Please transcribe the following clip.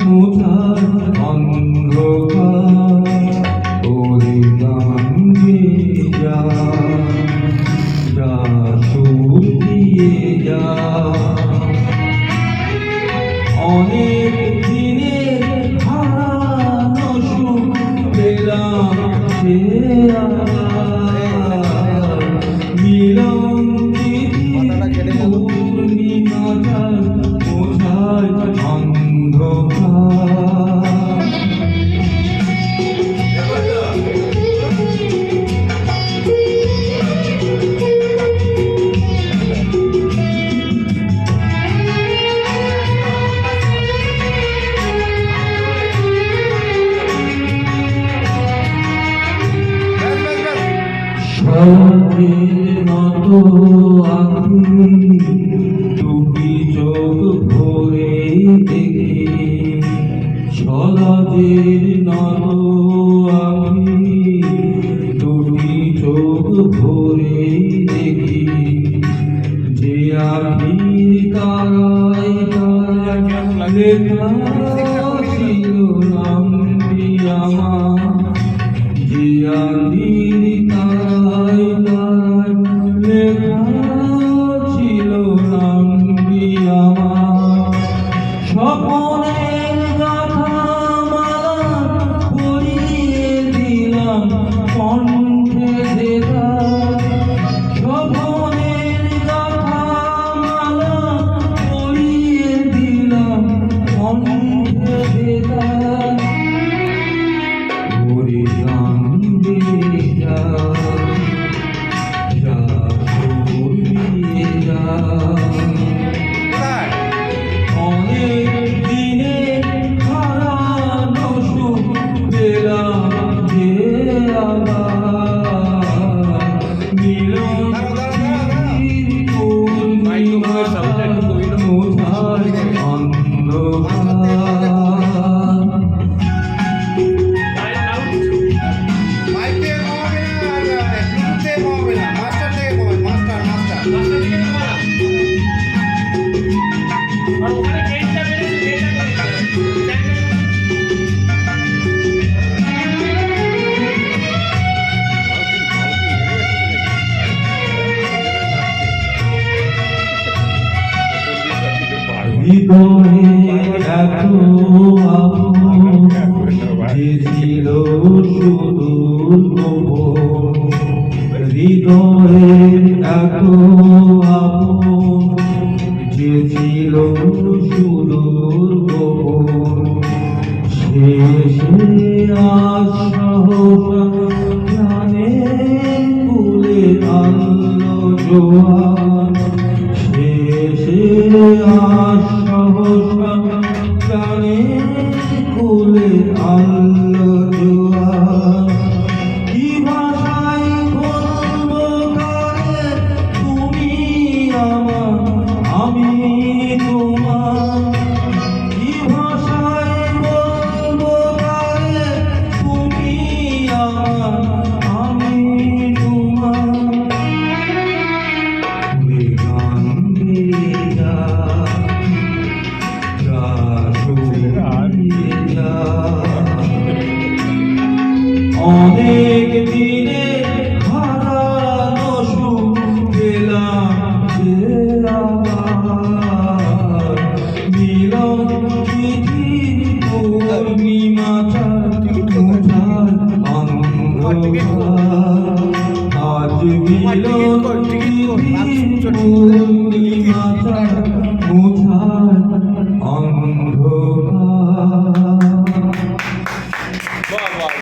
মুছার অন্ধকার ওরে গান গেয়ে যা যা সুর দিয়ে যা অনেক দিনের হারানো সুখ পেলাম সে মিলন পূর্ণিমাটার বোঝায় অন্ধকার সরাতের মতো আঁখি টুপি চোখ ভরে দেখি সরাতের মতো আঁখি টুপি চোখ ভরে দেখি যে আঁখির তারায় তারায় লেখা ছিল নামটি আমার যে আঁখির তারায় তারায় লেখা ছিল নামটি আমার স্বপনের গাথা মালা পরিয়ে দিলাম কণ্ঠে দেখা স্বপনের গাথা মালা পরিয়ে দিলাম কণ্ঠে দেখা ওরে গান গেয়ে যা যা সুর দিয়ে যা অনেক দিনের হারানো সুখ পেলাম যে আবার মিলন পূর্ণিমাটার মোছায় অন্ধকার হৃদয়ে এত আপন যে ছিল সুদূর গোপন হৃদয়ে এত আপন যে ছিল সুদূর গোপন শেষে আজ সহসা প্রাণে তুলে আনলো জোয়ার শেষে আজ সহসা প্রাণে তুলে আনলো জোয়ার কি ভাষায় বলবো কারে তুমি আমার আমি তোমার কি ভাষায় বলবো কারে তুমি আমার আমি তোমার গান গেয়ে যা যা সুর দিয়ে যা অনেক দিনের হারানো সুখ পেলাম যে আবার মিলন পূর্ণিমাটার মোছায় অন্ধকার